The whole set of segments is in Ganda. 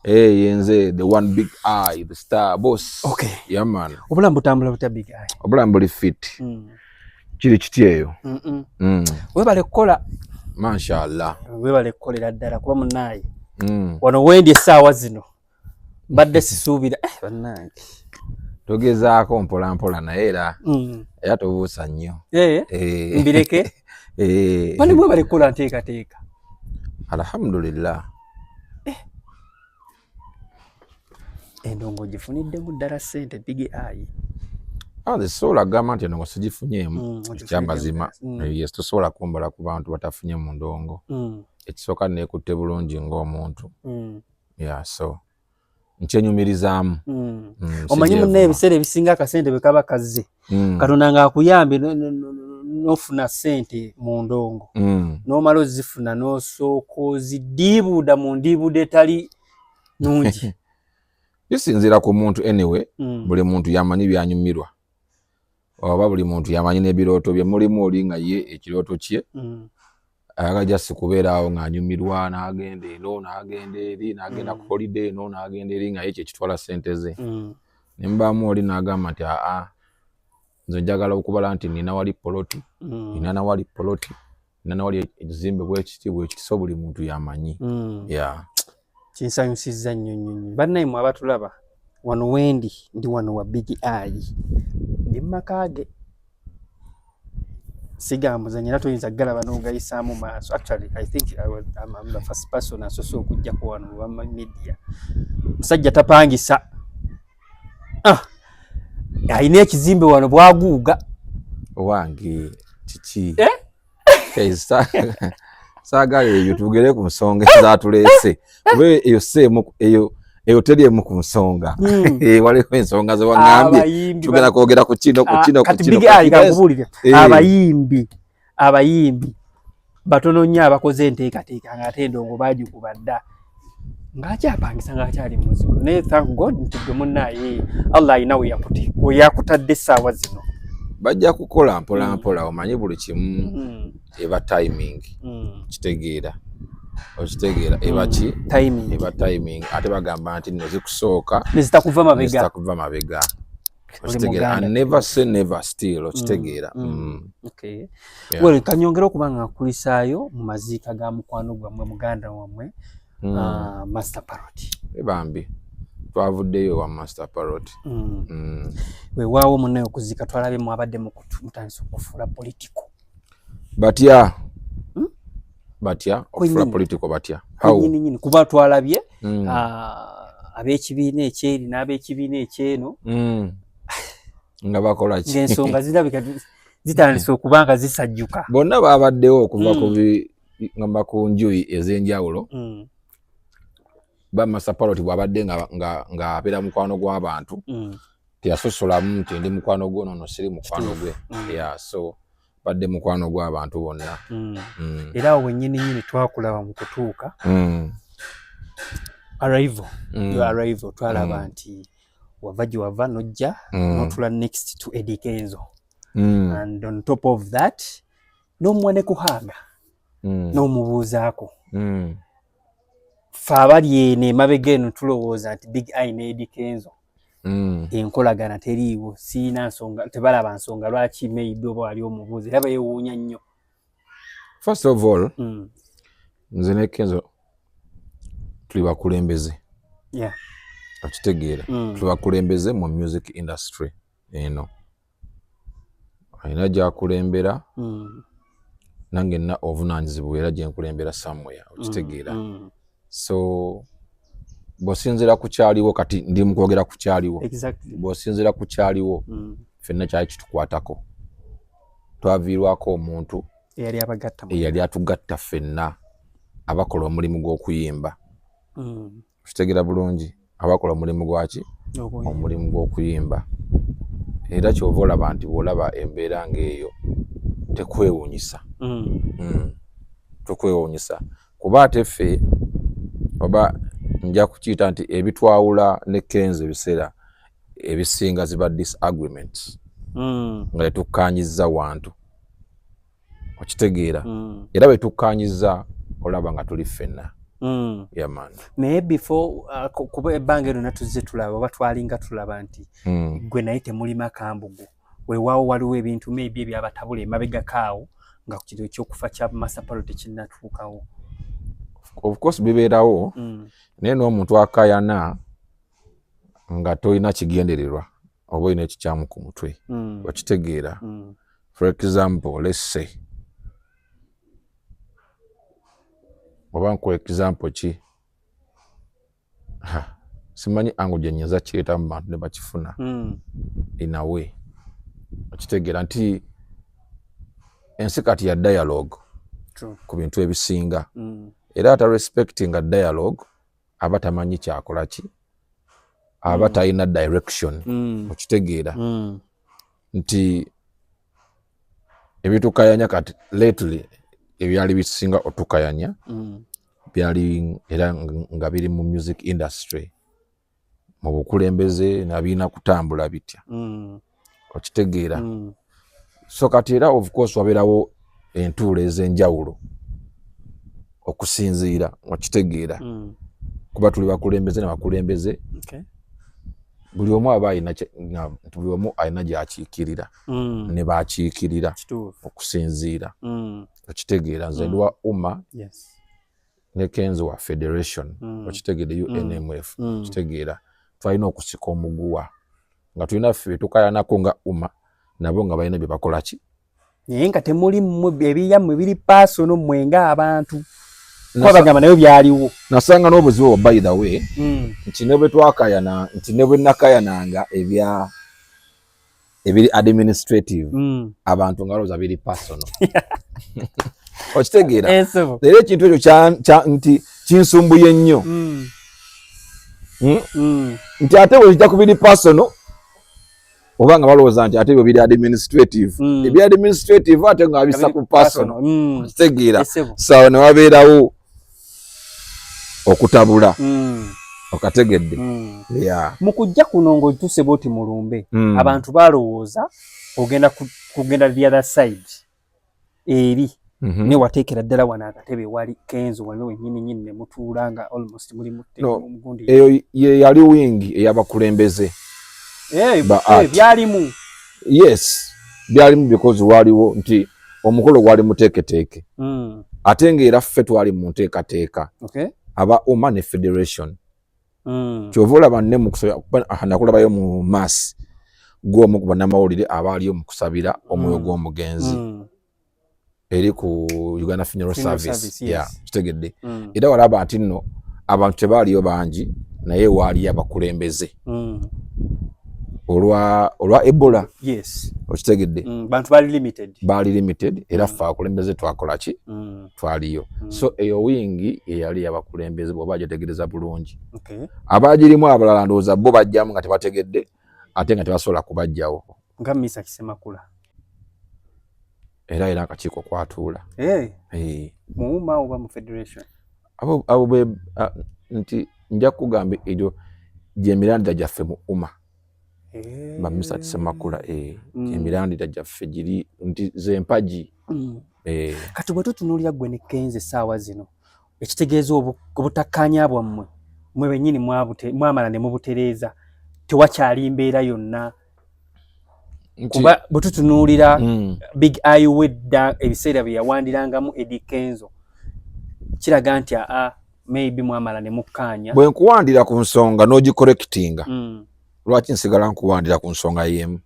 yenze the one big eye, the star boss. Okay. Yeah man. Obulambu tambula buta big eye. Obulambu li fit. Kiri kityeyo. Webale kukola. Mashallah. Webale kukolera ddala kuba munnaye. Wano wendi essaawa zino. Mbadde sisuubira bannange. Togezaako mpola mpola naye era tobuusa nnyo. Mbireke. Bali webale kukola nteekateeka. Alhamdulillah. Endongo gifuniddemu ddala ssente big eye. Zisobola kugamba nti endongo sigifunyeemu ekyamazima. Yes, tosobola kumbala ku bantu batafunye mu ndongo. Ekisooka neekutte bulungi ng'omuntu. So nkyenyumirizaamu. Omanyi munne ebiseera ebisinga akasente bwe kaba kazze. Katonda ng'akuyambe n'ofuna ssente mu ndongo. N'omala ozifuna n'osooka oziddiibuuda mu ndiibuuda etali nnungi. Bisinziira ku muntu anyway. Buli muntu yamanyi byanyumirwa. Oba buli muntu yamanyi n'ebirooto bye. Mulimu oli nga ye ekirooto kye ayagala si kubeera awo ng'anyumirwa n'agenda eno n'agenda eri n'agenda ku holiday eno n'agenda eri nga ye kyekitwala ssente ze. Ne mubaamu oli n'agamba nti nze njagala okubala nti nina wali poloti, nina nawali poloti, nina nawali ekizimbe bwekiti so buli muntu yamanyi. Kinsanyusizza nnyo. Bannaye mmwe abatulaba wano wendi ndi wano wa big eye. Ndi mu maka ge. Sigambuzanya era toyinza galaba n'ogayisaamu maaso. Actually, I think I'm the first person asoose okujjako wano mu media. Musajja tapangisa. Alina ekizimbe wano bwaguuga. Owange kiki? Saagala eyo tugere ku nsonga ezatuleese. Kuba eyo teriemu ku nsonga. Waliwo ensonga ze waŋŋambye tugenda kwogera ku kino. Kati big eye kakubuulire. Abayimbi batono nnyo abakoze enteekateeka ng'ate endongo baagikuba dda. Ng'akyapangisa ng'akyali muzibu. Naye thank God nti gwe munnaye Allah alina we yakutadde essaawa zino. Bajja kukola mpola mpola, omanyi buli kimu eba timing. Okitegeera eba ki? Eba timing. Ate bagamba nti nno zikusooka nezitakuva mabega. Okitegeera. And never say never still. Okitegeera. Okay. Well, kanyongera okuba nga nkulisaayo mu maziika ga mukwano gwammwe muganda wammwe Master Parrot. Bambi twavuddeyo wa Master Parrot. Weewaawo munne okuziika twalabe mwabadde mutandise okufuula politiko. Batya okufuula politiko batya? Nyini kuba twalabye ab'ekibiina ekyeru n'ab'ekibiina ekyeno nga bakola ki? Ng'ensonga zirabika zitandise okuba nga zisajjuka. Bonna baabaddewo okuva ku njuyi ez'enjawulo. Master Parrot bw'abadde nga abeera mukwano gw'abantu teyasosolamu nti ndi mukwano gwo nono siri mukwano gwe. So badde mukwano gw'abantu bonna. Era awo wennyini twakulaba mu kutuuka arrival twalaba nti wava gye wava nojja notula next to Eddie Kenzo. And on top of that n'omuwa ne kuhaaga n'omubuuzaako. Ffe abali eno emabega eno tulowooza nti big eye ne Eddie Kenzo enkolagana teriiwo, siina nsonga, tebalaba nsonga lwaki maybe oba wali omubuuzi era beewuunya nnyo. First of all, nze ne Kenzo tuli bakulembeze. Okitegeera. Tuli bakulembeze mu music industry eno. Alina gy'akulembera nange nina obuvunaanyizibwa era gye nkulembera somewhere. Okitegeera. So bw'osinziira ku kyaliwo, kati ndi mu kwogera ku kyaliwo. Bw'osinziira ku kyaliwo ffenna kyali kitukwatako. Twaviirwako omuntu eyali atugatta ffenna abakola omulimu gw'okuyimba. Okitegeera bulungi. Abakola omulimu gwaki? Omulimu gw'okuyimba. Era kyova olaba nti bw'olaba embeera ng'eyo tekwewuunyisa. Tekwewuunyisa. Kuba ate ffe oba nja kukiyita nti ebitwawula ne Kenzo ebiseera ebisinga ziba disagreements. Nga tetukkaanyizza wantu. Okitegeera. Era bwe tukkaanyizza olaba nga tuli ffenna. Yeah man. Naye before kuba ebbanga eno natuzze tulaba oba twalinga tulaba nti gwe naye temuli makambugu weewaawo waliwo ebintu maybe ebyabatabula emabega kaawo nga ku kiro ky'okufa kya Masapalo tekinnatuukawo. Of course bibeerawo naye n'omuntu akayana nga tolina kigendererwa oba olina ekikyamu ku mutwe okitegeera. For example, let's say oba nkuwa example ki simanyi ango gye nnyinza kireeta mu bantu ne bakifuna in a way okitegeera nti ensi kati ya dialogue ku bintu ebisinga era ata respectinga dialogue aba tamanyi kyakola ki aba talina direction okitegeera nti ebitukayanya kati lately ebyali bisinga otukayanya byali era nga biri mu music industry mu bukulembeze nabiina kutambula bitya okitegeera. So kati era of course wabeerawo entuulo ez'enjawulo okusinziira okitegeera kuba tuli bakulembeze n'abakulembeze buli omu aba alina gy'akiikirira ne baakiikirira okusinziira okitegeera. Nze ndi wa UMA ne Kenzo wa Federation okitegeera UNMF okitegeera twalina okusika omuguwa nga tulina ffe betukayanako nga UMA nabo nga balina bye bakola ki naye nga temuli ebiyamwe biri personal mmwe ng'abantu kwabagamba nayo byaliwo nasanga n'obuzibu by the way nti ne bwe twakayana nti ne bwe nakayananga ebiri administrative abantu nga balowooza biri personal okitegeera era ekintu ekyo nti kinsumbuye nnyo nti ate bwe kijja ku biri personal oba nga balowooza nti ate bwe biri administrative ebiri administrative ate nga bisa ku personal okitegeera. So ne wabeerawo okutabula okategedde mu kujja kuno ng'otuuse bwoti mulumbe abantu balowooza kugenda the other side eri ne wateekera ddala wano akatebe wali Kenzo wano wennyini ne mutuula nga almost muli mugundi eyo ye yali wingi ey'abakulembeze byalimu yes byalimu because waliwo nti omukolo gwali muteeketeeke ate ng'era ffe twali mu nteekateeka aba UMA ne Federation kyova olaba ne nakulabayo mu mass gw'omu ku bannamawulire abaaliyo mu kusabira omwoyo gw'omugenzi eri ku Uganda Funeral Service kitegedde era walaba nti nno abantu tebaaliyo bangi naye waaliyo abakulembeze olwa Ebola okitegedde bantu baali limited era ffe abakulembeze twakola ki twaliyo. So eyo wingi eyali yabakulembeze bw'oba gyetegereza bulungi abagirimu abalala ndowooza bo bajjamu nga tebategedde ate nga tebasobola kubajjawo nga Misa Kisemakula era akakiiko kwatuula mu UMA oba mu Federation abo nti nja kugamba egyo gyemirandira gyaffe mu UMA ba Misa Kisemakula emirandira gyaffe giri nti zempagi kati bwe tutunuulira gwe ne Kenzo essaawa zino ekitegeeza obutakkaanya bwammwe mwe bennyini mwamala ne mubutereeza tewakyali mbeera yonna kuba bwe tutunuulira Big Eye wedda ebiseera bye yawandirangamu Eddie Kenzo kiraga nti maybe mwamala ne mukkaanya bwe nkuwandira ku nsonga n'ogikorekitinga lwaki nsigala nkuwandira ku nsonga y'emu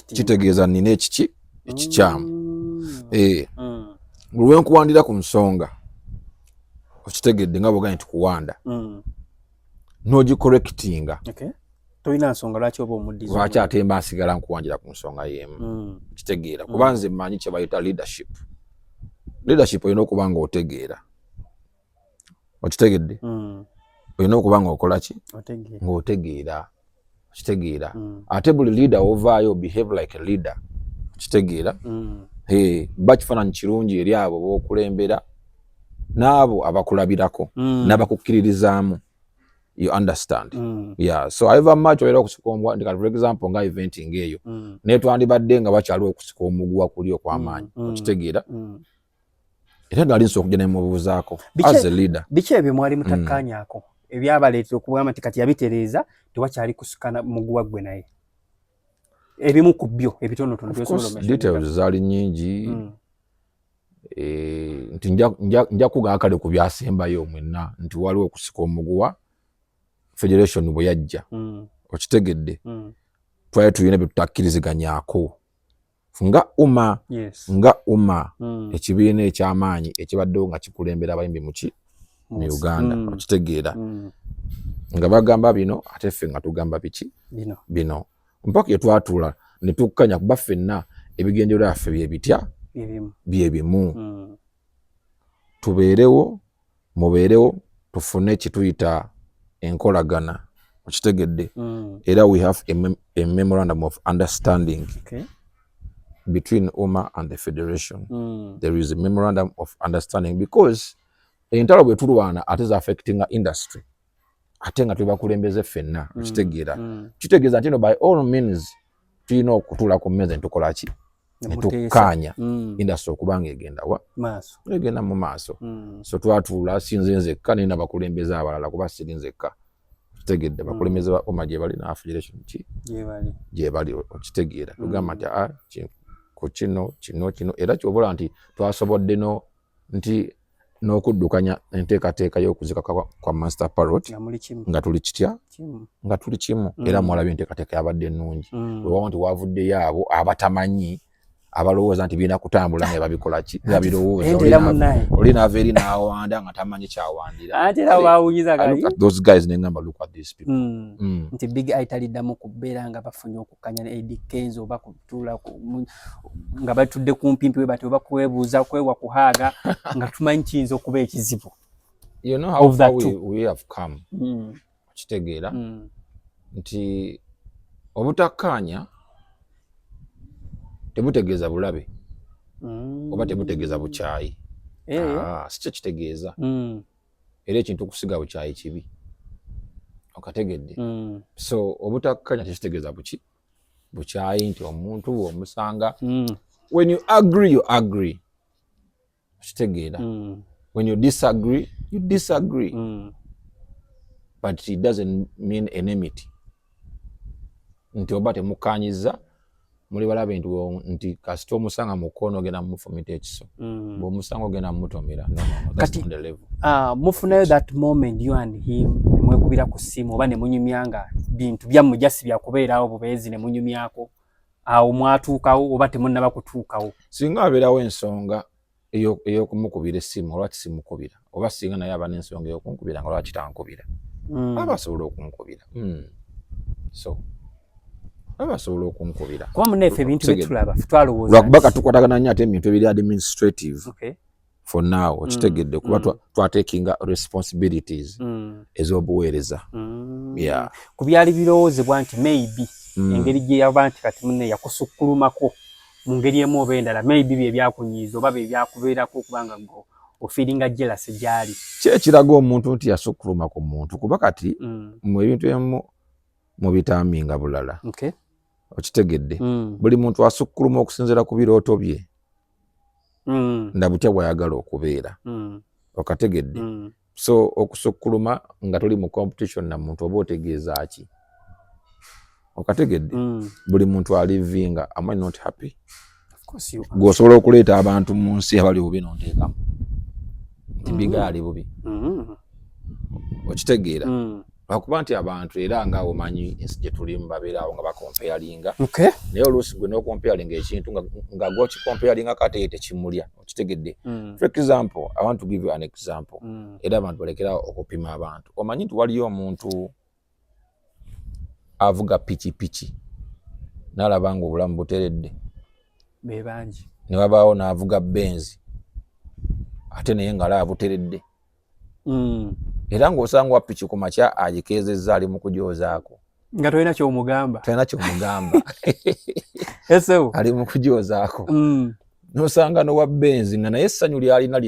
kitegeeza nina ekiki ekikyamu lwe nkuwandira ku nsonga okitegedde nga bwogambye nti kuwanda n'ogikorekitinga tolina nsonga lwaki oba omuddiza lwaki ate mba nsigala nkuwandira ku nsonga y'emu kitegeera kuba nze mmanyi kye bayita leadership olina okuba nga otegeera okitegedde olina okuba nga okola ki ng'otegeera kitegeera ate buli leader ovaayo behave like a leader kitegeera bakifaananyi kirungi eri abo b'okulembera n'abo abakulabirako n'abakukkiririzaamu you understand so however much obeera okusika omuguwa ndika for example nga event ng'eyo naye twandibadde nga bakyaliwo okusika omuguwa kuli okw'amaanyi okitegeera era nga alinso okugenda mu buzaako as a leader. Biki ebyo mwali mutakkaanyako ebyabaleetera okugamba nti kati yabitereeza tewakyali kusukana muguwa gwe naye ebimu ku byo ebitonotono details zaali nyingi nti nja kugaa kale ku byasembayo mwenna nti waliwo okusika omuguwa federation bwe yajja okitegedde twali tulina bye tutakkiriziganyako nga umma ekibiina eky'amaanyi ekibaddewo nga kikulembera abayimbi mu Uganda okitegeera nga bagamba bino ate ffe nga tugamba biki bino mpaka yetwatuula ne tukkanya kuba ffenna ebigendererwa byaffe bye bimu mubeerewo tufune kituyita enkolagana okitegedde era we have a memorandum of understanding between UMA and the federation. There is a memorandum of understanding because entalo bwe tulwana ate za affecting industry ate nga tubakulembeze ffenna okitegeera kitegeeza nti by all means tulina okutula ku mmeza ntukola ki netukkaanya industry okubanga egenda mu maaso so twatuula sinze nzekka nina abakulembeze abalala kuba siri nzekka okitegedde abakulembeze ba UMA gye bali na federation ki gye bali okitegeera tugamba nti ku kino era kyobola nti twasobodde nti n'okuddukanya enteekateeka y'okuzika kwa Master Parrot nga tuli kitya nga tuli kimu era mwalabye enteekateeka yabadde ennungi wewawo nti wavuddeyo abo abatamanyi abalowooza nti birina kutambula nga babikola ki nga birowooza oli naava eri n'awanda nga tamanyi kyawandira those guys nengamba look at these people nti big eye taliddamu kubeera nga bafunye okukanya Eddie Kenzo oba kutuula nga batudde ku mpimpi we bati oba kwebuuza kwewa kuhaaga nga tumanyi kiyinza okuba ekizibu you know how far we have come kitegeera nti obutakkaanya tebutegeeza bulabe oba tebutegeeza bukyayi si kyo kitegeeza era ekintu okusiga bukyayi kibi okategedde so obutakkaanya tekitegeeza bukyayi nti omuntu omusanga when you agree kitegeera when you disagree but it doesn't mean enmity nti oba temukkaanyiza muli balabe nti kasita omusanga mu kkono ogenda mufumita ekiso bw'omusanga ogenda mumutomera kati mufunayo that moment you and him mwekubira ku ssimu oba ne munyumyanga bintu byammwe jasi byakubeerawo bubeezi ne munyumyako awo mwatuukawo oba temunnaba kutuukawo singa abeerawo ensonga ey'okumukubira essimu olwaki simukubira oba singa naye aba n'ensonga ey'okunkubira nga lwaki tankubira aba asobola okunkubira so abasobola okunkubira kuba muneefe ebintu byetulaba twalowooza lwakuba katukwatagana nnyo ate ebintu ebiri administrative for now okitegedde kuba twatakinga responsibilities ez'obuweereza ku byali birowoozebwa nti maybe engeri gye yaba nti kati munne yakusukkulumako mu ngeri emu oba endala maybe bye byakunyiiza oba bye byakubeerako okubanga ofiiringa jealous gyali kyekiraga omuntu nti yasukkuluma ku muntu kuba kati mu ebintu ebimu mu bitaaminga bulala okitegedde buli muntu asukkuluma okusinziira ku birooto bye ndabutya bw'ayagala okubeera okategedde so okusukkuluma nga tuli mu competition na muntu oba otegeeza ki okategedde buli muntu alivinga am I not happy gw'osobola okuleeta abantu mu nsi abali bubi n'onteekamu nti biga ali bubi okitegeera lwakuba nti abantu era nga omanyi ensi gye tulimu babeeraawo nga bakompeyalinga naye oluusi gwe n'okompeyalinga ekintu nga gw'okikompeyalinga kate tekimulya okitegedde for example I want to give you an example era abantu balekerawo okupima abantu omanyi nti waliyo omuntu avuga pikipiki n'alaba nga obulamu buteredde be bangi ne wabaawo n'avuga benzi ate naye nga alaba buteredde era ng'osanga wa piki ku makya agikeezezza ali mu kujoozaako nga tolina kyomugamba ali mu kujoozaako n'osanga n'owa benzi nga naye essanyu lyalina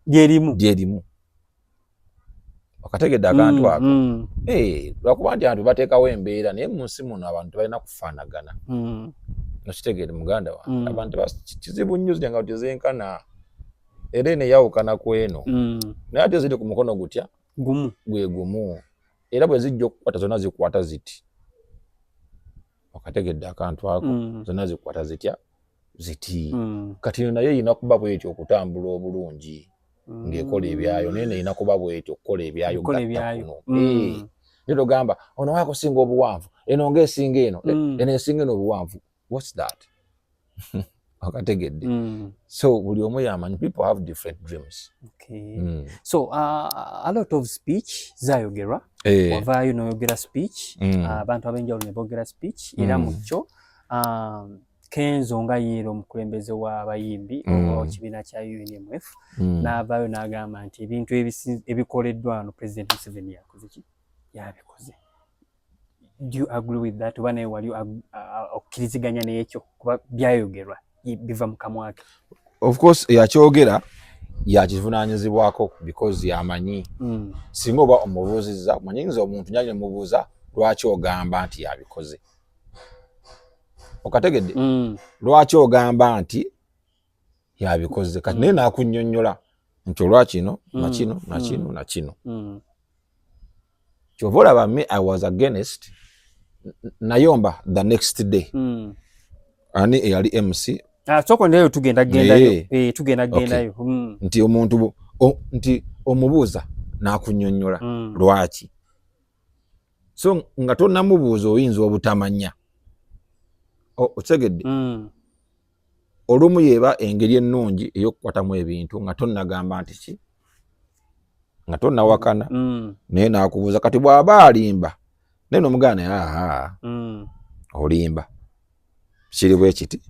lyerimu okategedde akantu ako lwakuba nti abantu bateekawo embeera naye mu nsi muno abantu tebalina kufaanagana nokitegedde muganda wange abantu kizibu nnyo zirya nga tezenkana era ene yawukana ku eno naye ate ziri ku mukono gutya gwe gumu era bwe zijja okukwata zonna zikwata ziti okategedde akantu ako zonna zikwata zitya ziti kati naye erina kuba bwetyo okutambula obulungi ng'ekola ebyayo naye erina kuba bwetyo okukola ebyayo gattakuno ndio togamba ono wakusinga obuwanvu eno ng'esinga eno eno esinga eno obuwanvu what's that okategedde so buli omu yamanyi people have different dreams. So a lot of speech zayogerwa wavaayo noyogera speech abantu abenjawulo ne boogera speech era mu kyo Kenzo nga yeero omukulembeze w'abayimbi oba kibiina kya UNMF n'avaayo n'agamba nti ebintu ebikoleddwa wano President Museveni yakoze ki yabikoze. Do you agree with that? Oba naye wali okkiriziganya n'ekyo kuba byayogerwa biva mu kamwa ke? Of course yakyogera yakivunaanyizibwako because yamanyi singa oba omubuuzizza manyinza omuntu nyali nemubuuza lwaki ogamba nti yabikoze okategedde lwaki ogamba nti yabikoze kati naye naakunnyonnyola nti olwakino nakino nakino nakino kyova olaba me I was against Nayomba the next day ani eyali MC soko ndeyo tugenda gendayo nti omuntu nti omubuuza naakunnyonnyola lwaki so nga tonnamubuuza oyinza obutamanya otegedde olumu yeeba engeri ennungi ey'okukwatamu ebintu nga tonnagamba nti ki nga tonnawakana naye naakubuuza kati bw'aba alimba naye n'omugaana olimba kiri bwe kiti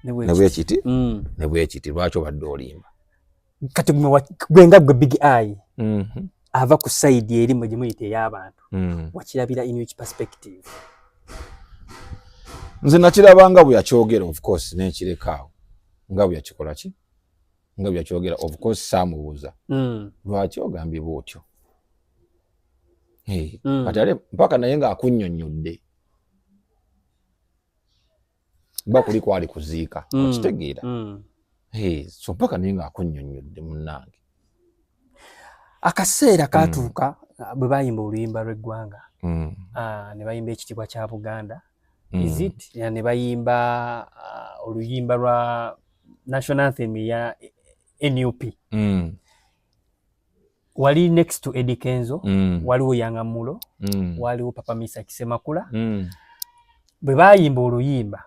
ne bwe kiti lwaki obadde olimba kati gwenga gwe big eye ava ku side eri mwe gimuyita ey'abantu wakirabira in which perspective? Nze nakiraba nga bwe yakyogera of course n'ekireka nga bwe yakikola ki nga bwe yakyogera of course saamubuuza lwaki ogambye bw'otyo kati ale mpaka naye ng'akunnyonnyodde ba kuli kwali kuziika okitegeera so mpaka naye ng'akunnyonnyodde munnange. Akaseera kaatuuka bwe bayimba oluyimba lw'eggwanga ne bayimba ekitiibwa kya Buganda is it ne bayimba oluyimba lwa national anthem ya NUP wali next to Eddie Kenzo waliwo Yanga Mulo waliwo Papa Misa Kisemakula bwe bayimba oluyimba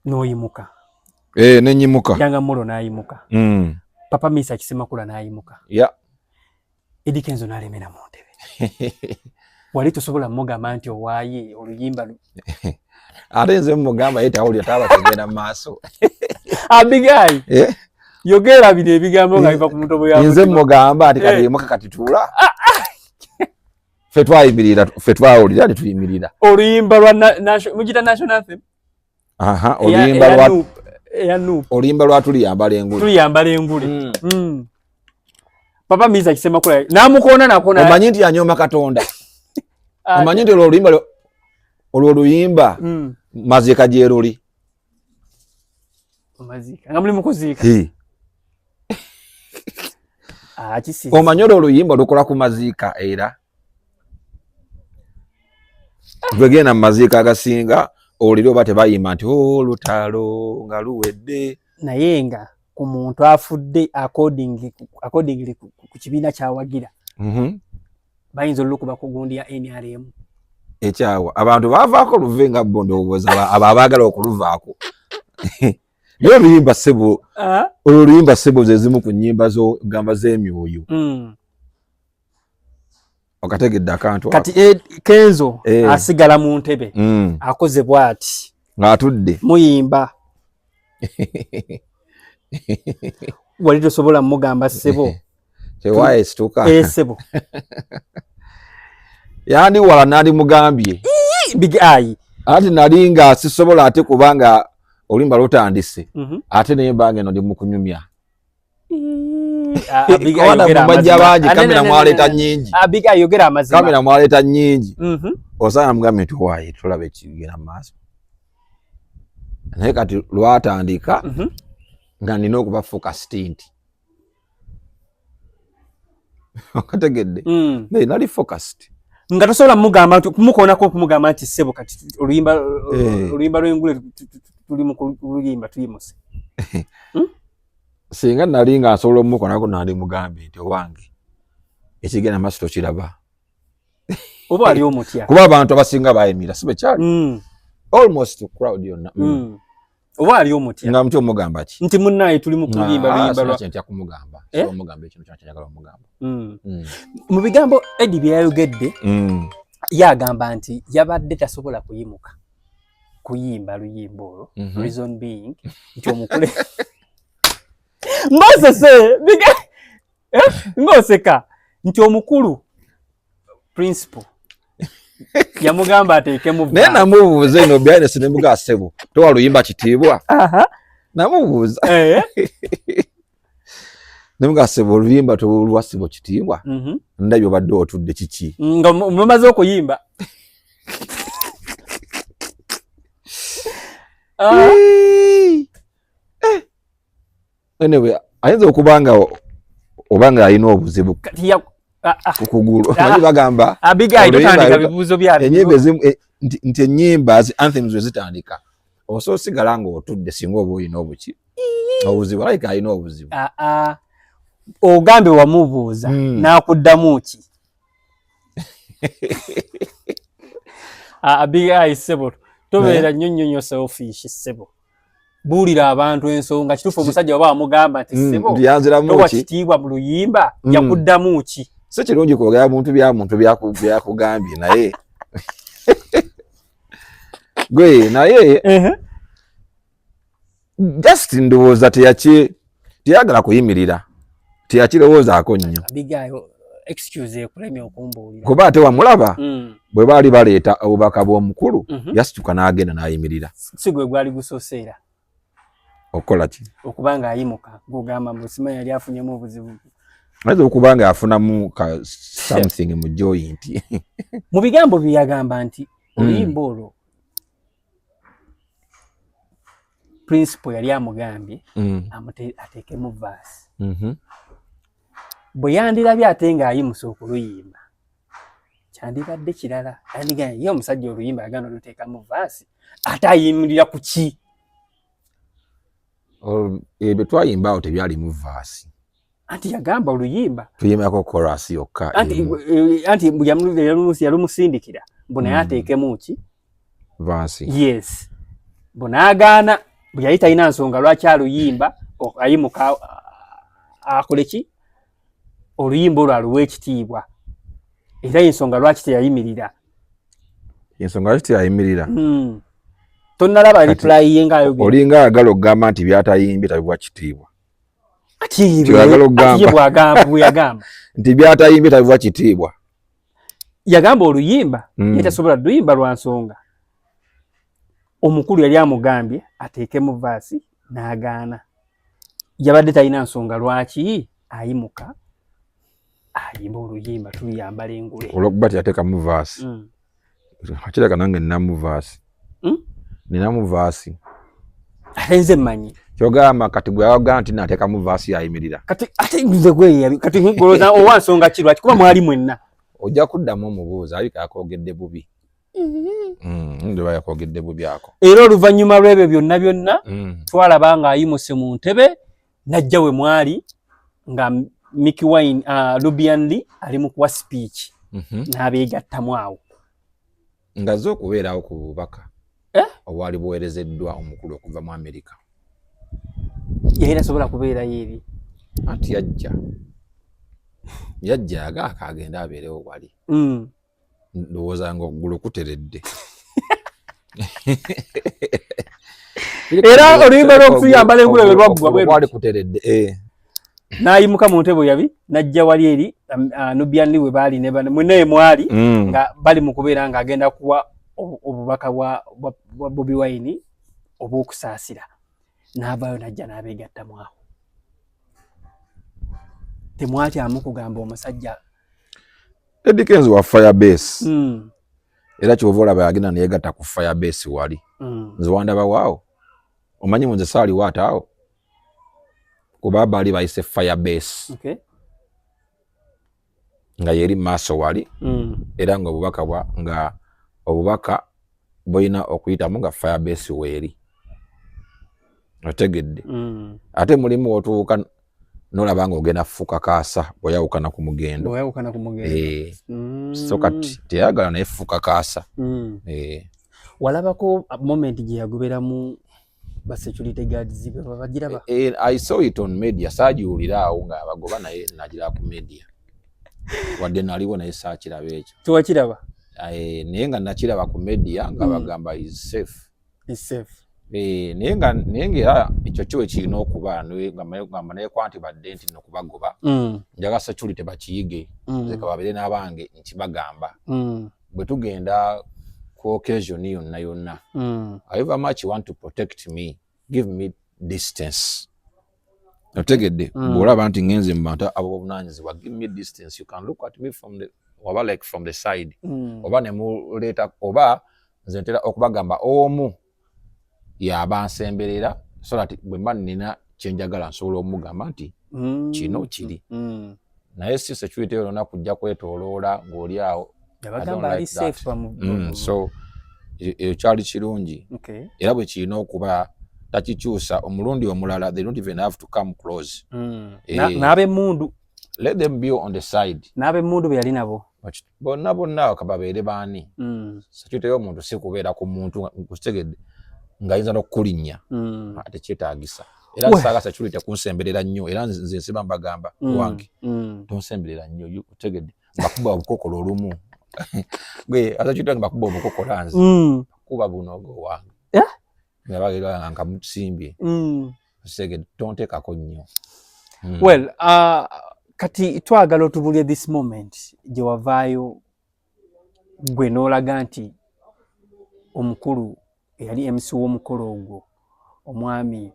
n'oyimuka nenyimuka Yanga Mulo n'ayimuka Papa Misa Kisemakula n'ayimuka Eddie Kenzo n'alemera mu ntebe wali tosobola mugamba nti owaaye oluyimba ate nze mugamba ye tawulira taba kugenda maaso abigayi yogera bino ebigambo nga biva ku mutobo yawe nze mugamba ati kati yimuka kati tuula ffe twayimirira ffe twawulira ati tuyimirira oluyimba lwa mugita national anthem oluyimba lwa tuliyambala enguli Papa Misa Kisemakula namukoona nakona omanyi nti anyooma Katonda omanyi nti oluyimba oluyimba mazika gyeruli mazika nga muli mukuziika omanyi oluyimba lukola ku maziika era lwegenda mu maziika agasinga oliri oba tebayimba nti olutalo nga luwedde naye nga ku muntu afudde accordingly ku kibiina kyawagira bayinza olukuba ku gundi ya NRM ekyawa abantu bavaako luve nga bo ndowooza abo abaagala okuluvaako naye oluyimba ssebo oluyimba ssebo ze zimu ku nnyimba zo gamba z'emyoyo okategedde akantu kati Kenzo asigala mu ntebe akoze bw'ati ng'atudde muyimba wali tosobola mugamba ssebo tewaaye situka ssebo yandi wala nali mugambye big eye ati nali nga sisobola ate kubanga oluyimba lutandise ate naye mbange no ndi mu kunyumya bajja bangi kamera mwaleeta nnyingi kamera mwaleeta nnyingi osana mugambe tuwaaye tulaba ekigenda mu maaso naye kati lwatandika nga nina okuba focused nti okategedde naye nali focused nga tosobola mugamba kumukoonako okumugamba nti ssebo kati oluyimba lw'engule tuli mu luyimba tuyimuse singa nali nga nsobola omukoonako nali mugambye nti owange ekigenda maaso tokiraba oba ali omutya kuba abantu abasinga bayimira sibekyali almost crowd yonna oba ali omutya nga mutya omugamba ki nti munnaye tuli mu kuyimba luyimba lwa ntya kumugamba so omugamba ekintu kyakyenjagala omugamba mu bigambo Eddie bye yayogedde yagamba nti yabadde tasobola kuyimuka kuyimba luyimba olwo reason being nti omukule ngoseka nti omukulu principal yamugamba ateekemu naye namubuuza eno behind the nemuga ssebo towa luyimba kitiibwa namubuuza nemuga ssebo oluyimba tolwa ssebo kitiibwa ndabye obadde otudde kiki nga mumaze okuyimba anyway ayinza okubanga obanga alina obuzibu kukugulu manyi bagamba Abigail totandika bibuuzo byabyo enyimba nti enyimba anthems wezitandika osobola osigala nga otudde singa oba olina obuki obuzibu like alina obuzibu ogambe wamubuuza n'akuddamu ki Abigail ssebo tobeera nnyo selfish ssebo buulira abantu ensonga kituufu omusajja oba wamugamba nti ssebo towa kitiibwa mu luyimba yakuddamu ki si kirungi kwogera muntu byakugambye naye gwe naye just ndowooza teyagala kuyimirira teyakirowoozaako nnyo kuba ate wamulaba bwe baali baleeta obubaka bw'omukulu yasituka n'agenda n'ayimirira si gwe gwali gusoseera okukola ki okubanga ayimuka gugamba musima yali afunyemu obuzibu ayinza okuba nga afunamu something mu joint mu bigambo bye yagamba nti oluyimba olwo principal yali amugambye ateekemu vaasi bwe yandirabye ate ng'ayimusa okuluyimba kyandibadde kirala ye omusajja oluyimba yaganda oluteekamu vaasi ate ayimirira ku ki ebyo twayimbawo tebyalimu vaasi anti yagamba oluyimba tuyimbako chorus yokka anti yalumusindikira mbu naye ateekemu ki vaasi yes mbu n'agaana bwe yali talina nsonga lwaki aluyimba ayimuka akole ki oluyimba olwo aluwa ekitiibwa era ensonga lwaki teyayimirira tonnalaba reply ye ng'ayogera olinga ayagala okugamba nti byatayimbye tabiwa kitiibwa bweyagamba nti byatayimbye tabiwa kitiibwa yagamba oluyimba ye tasobola luyimba lwa nsonga omukulu yali amugambye ateekemu vaasi n'agaana yabadde talina nsonga lwaki ayimuka ayimba oluyimba tuluyambala engule olwokuba teyateekamu vaasi akireka nange ninamu vaasi ninamu vaasi ate nze mmanyi kyogamba kati gwe yawagaa nti nateekamu vaasi yayimirira kati ate nze gwe kati ngoloza owa nsonga ki lwaki kuba mwali mwenna ojja kuddamu omubuuza alika yakoogedde bubi ndeba yakoogedde bubi ako era oluvannyuma lw'ebyo byonna twalaba nga ayimuse mu ntebe najja we mwali nga Mickey Wine Lubian Lee ali mu kuwa speech n'abeegattamu awo nga zo okubeerawo ku bubaka obwali buweerezeddwa omukulu okuva mu Amerika yali tasobola kubeerayo eri anti yajja agaaka agenda abeerewo wali ndowooza nga okugulu kuteredde era oluyimba lw'okuyambala engule lwe lwaggwa bwali kuteredde n'ayimuka mu ntebe yabi najja wali eri Nubian Lee we baali mwennaye mwali nga bali mu kubeera nga agenda kuwa obubaka bwa Bobi Wine obw'okusaasira n'avaayo najja n'abeegattamu awo temwatyamu kugamba omusajja Eddie Kenzo wa Firebase era kyova olaba yagenda neyegatta ku Firebase wali nze wandaba waawo omanyi nze saali waataawo kuba bali bayise Firebase. Okay. Nga yeri maaso wali era nga obubaka boyina okuyitamu nga Firebase weeri. Otegedde. Ate mulimu otuuka nolaba nga ogenda fuka kaasa bw'oyawukana ku mugendo. So kati teyagala naye fuka kaasa. Walabako moment gye yagoberamu ba security guards bagiraba? I saw it on media. Saagiwulira awo nga abagoba naye nagira ku media. Wadde naliwo naye saakiraba ekyo. Tiwakiraba? Naye nga nakiraba ku media nga bagamba is safe. Is safe. Naye nga era ekyo kiwe kirina okuba ngamba naye kwanti badde nti nokubagoba njaga security bakiyige zeka babere n'abange nkibagamba bwe tugenda ku occasion yonna however much you want to protect me give me distance. Otegedde bw'olaba nti ngenze mu bantu ab'obuvunaanyizibwa give me distance. You can look at me from the side oba ne muleeta oba nze ntera okubagamba omu yabansemberera so that bwe mba nina kyenjagala nsobola omugamba nti kino kiri. Naye si security yonna kujja kwetooloola ng'oli awo. So kyali kirungi era bwe kirina okuba takikyusa omulundi omulala they don't even have to come close. N'ab'emmundu let them be on the side. N'ab'emmundu be yali nabo bonna kababeere baani. Security y'omuntu si kubeera ku muntu kukitegedde ng'ayinza n'okukulinnya ate kyetaagisa. Era nsaaga security kunsemberera nnyo era nze nsiba mbagamba wange tonsemberera nnyo utegedde mbakuba obukokola olumu gwe security mbakuba obukokola nze kuba bunogo wange nga bagera nga musimbye utegedde tonteekako nnyo. Well kati twagala otubulye this moment gye wavaayo gwe n'olaga nti omukulu eyali MC w'omukolo ogwo omwami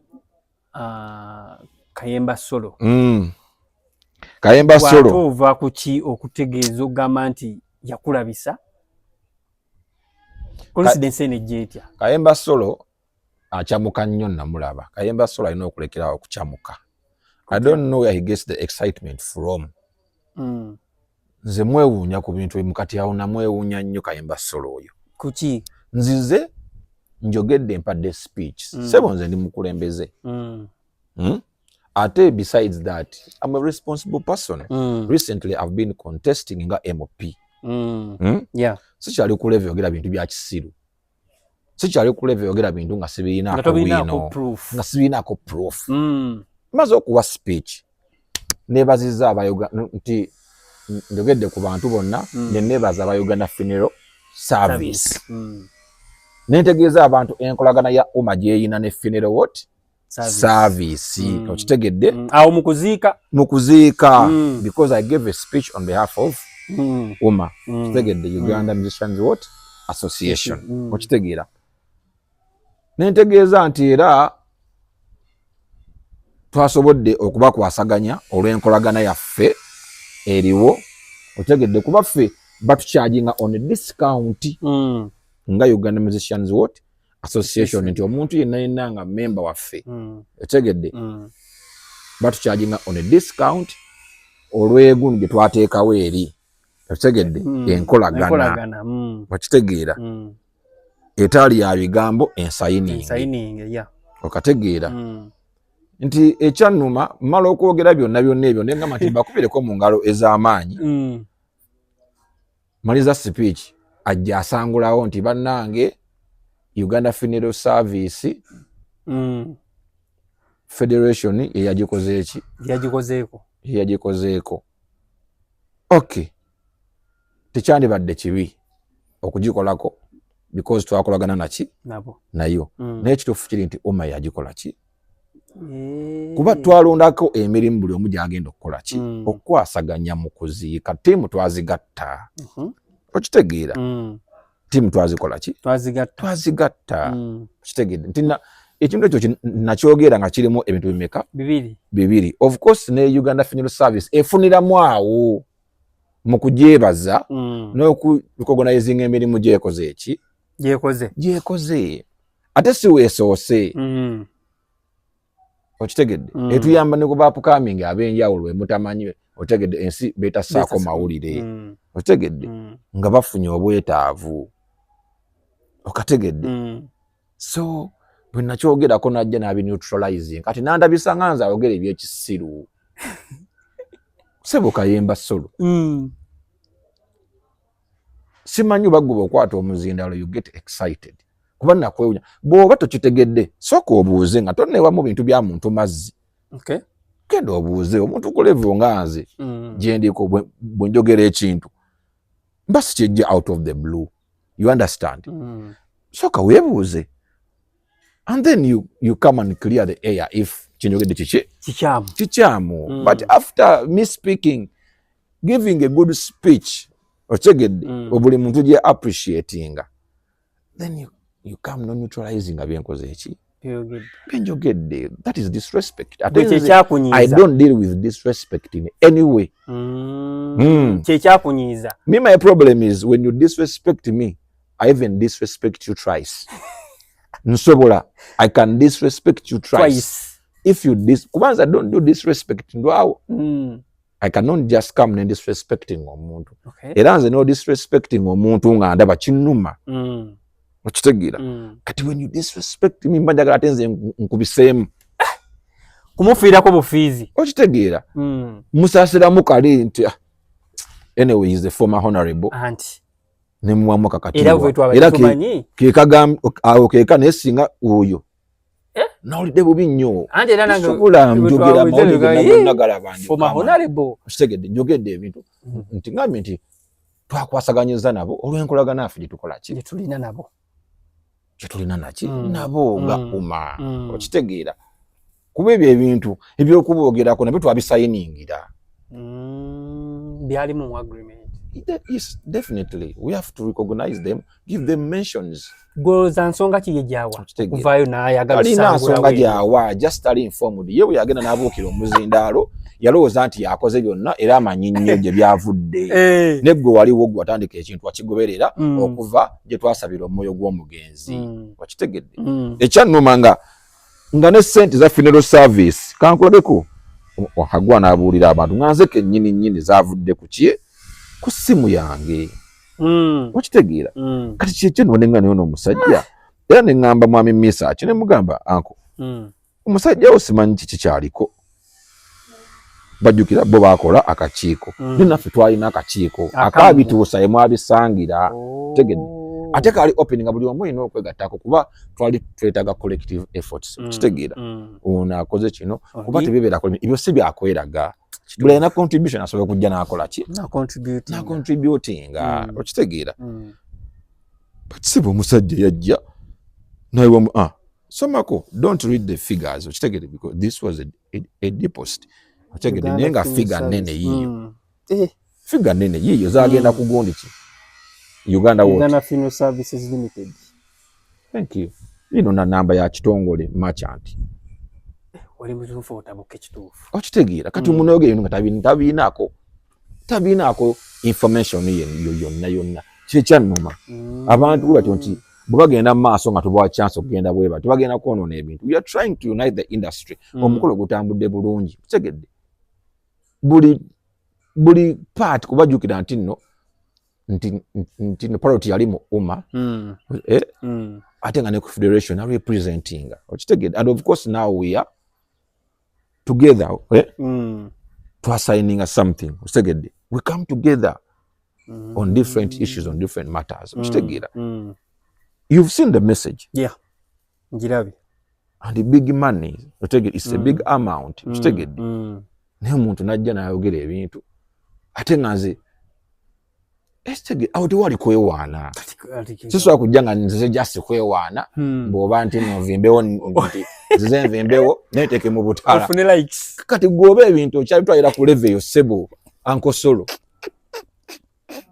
Kayemba Solo. Kayemba Solo watuuva ku ki okutegeeza ogamba nti yakulabisa coincidence ene gyetya? Kayemba Solo akyamuka nnyo namulaba. Kayemba Solo alina okulekerawo okukyamuka. I don't know where he gets the excitement from. Nze mwewuunya ku bintu emukati awo namwewuunya nnyo Kayemba Solo oyo. Kuki? Nzize njogedde mpadde speech. Sebo nze ndi mukulembeze. Ate besides that, I'm a responsible person. Recently I've been contesting nga MOP. Yeah. Sikyali ku level yogera bintu bya kisiru. Sikyali ku level yogera bintu nga sibiinaako wino. Nga sibiinaako proof. Maze okuwa speech. Neebazizza abayoganda nti njogedde ku bantu bonna ne neebaza abayoganda funeral service. Nentegeeza abantu enkolagana ya gyeyina ne funeral what? Service. Okitegedde? Awo mukuziika. Because I gave a speech on behalf of Okitegedde, Uganda Musicians what? Association. Okitegeera. Nentegeeza nti era twasobodde okubakwasaganya olw'enkolagana yaffe eriwo. Okitegedde kuba ffe batucharginga on a discount. Nga Uganda Musicians what? Association. Nti omuntu yenna nga member waffe. Okitegedde? Batucharginga on a discount olw'egundu gye twateekawo eri. Okitegedde? Enkolagana. Okitegeera? Etaali ya bigambo ensayining. Okategeera? Nti ekyannuma mmala okwogera byonna ebyo naye ngamba nti mbakubireko mu ngalo ez'amaanyi. Maliza speech ajja asangulawo nti bannange Uganda Funeral Service Federation eyagikoze eki? Yagikozeeko. Okay. Tekyandibadde kibi okugikolako because twakolagana nayo. Naye ekituufu kiri nti yagikola ki? Kuba twalondako emirimu buli omu gy'agenda okukola ki? Okukwasaganya mu kuziika. Ttiimu twazigatta. Okitegeera? Ttiimu twazikola ki? Twazigatta. Okitegeera? Nti ekintu ekyo nakyogera nga kirimu ebintu bimeka? Bibiri. Of course ne Uganda Funeral Service efuniramu awo mu kugyebaza n'okurecognizinga emirimu gyekoze eki? Gyekoze. Ate si weesoose. okitegedde etuyamba ne kuba upcoming abenjawulo mutamanyi okitegedde ensi beta saako mawulire okitegedde nga bafunye obwetaavu okategedde so bwe nakyogerako najja nabi neutralizing kati nandabisa nga nze ayogera ebyekisiru sebo kayemba solo simanyi bagguba okwata omuzindalo you get excited kuba nakwewunya bw'oba tokitegedde sooka obuuze nga tonneewamu bintu bya muntu mazzi genda obuuze omuntu kulevu nga nze gye ndiko bwe njogera ekintu mba sikyejja out of the blue you understand sooka weebuuze and then you come and clear the air if kyenjogedde kikyamu but after me speaking giving a good speech otegedde buli muntu gye appreciatinga then you come no neutralizing byenkoze eki benjogedde that is disrespect I don't deal with disrespect in any way kyekyakunyiiza me my problem is when you disrespect me I even disrespect you twice nsobola I can disrespect you twice. If you kubanza don't do disrespect ndwawo I cannot just come and disrespecting omuntu era nze no disrespecting omuntu nga ndaba kinnuma okitegeera kati when you disrespect me mba njagala ate nze nkubiseemu kumufiirako bufiizi okitegeera musaasiramu kali nti anyway is the former honorable anti nemuwamu kakati era keka nesinga oyo nawulidde bubi nnyo sobola njogera mawulire bandikosegedde njogedde ebintu nti ngambye nti twakwasaganyiza nabo olw'enkolagana affe gyetulina nabo nga uma okitegeera kuba ebyo ebintu ebyokuboogerako nabyo twabisayiningira byali mu agreement. Yes, definitely. We have to recognize them, give them mentions. Goals and songa kigejawa. Kuvayo na ayagala sangu. Songa jawa, just ali informed. Yewe yagenda nabukira omuzindalo, yalowooza nti yakoze byonna era amanyinyo gye byavudde. Neggo wali wogwa atandika ekintu akigoberera okuva gye twasabira omwoyo gw'omugenzi. Wakitegedde. Ekyannuma nga ne sente za funeral service kankulabeko wahagwa n'abuulira abantu nganze kennyini zavudde ku kye ku ssimu yange okitegeera kati kyekyo nonenga nayo n'omusajja era ne ŋŋamba mwami Misa ki ne mugamba anko omusajja wo simanyi kiki kyaliko bajjukira bo baakola akakiiko ne naffe twalina akakiiko akaabituusa emwabisangira tegedde ate kaali opening nga buli omu olina okwegattako kuba twali twetaaga collective efforts kitegeera ono akoze kino kuba tebibeerako ebyo si byakweraga buli alina contribution asobola okujja n'akola ki contributinga okitegeera but si bw'omusajja yajja naye somako don't read the figures okitegeere because this was a deposit okitegeere naye nga figure nene yiyo figure nene yiyo zagenda ku gundi ki Uganda Funeral Services Limited. Thank you. Ino na namba ya kitongole merchant. Wali mutufu otabuke kitufu. Okitegeera kati umuntu yoge nga tabinako information yonna. Kyekyanuma. Abantu bati nti bwagenda maaso nga tubwa chance okugenda bweba. Tubagenda kwonona ebintu. We are trying to unite the industry. Omukolo gutambudde bulungi. Kitegedde. Buli part kubajukira nti nti party yali mu umma ate nga ne confederation are representing okitegeera and of course now we are together to assigning something okitegeera we come together on different issues on different matters okitegeera you've seen the message njirabi and the big money okitegeera it's a big amount okitegeera naye omuntu najja n'ayogera ebintu ate nga nze awo tewali kwewaana sisobola kujja nga nze just kwewaana bw'oba nti nvimbewo nti nzize nvimbewo neeteeke mu butala kati gwoba ebintu okyabitwalira ku level eyo sebo ankosolo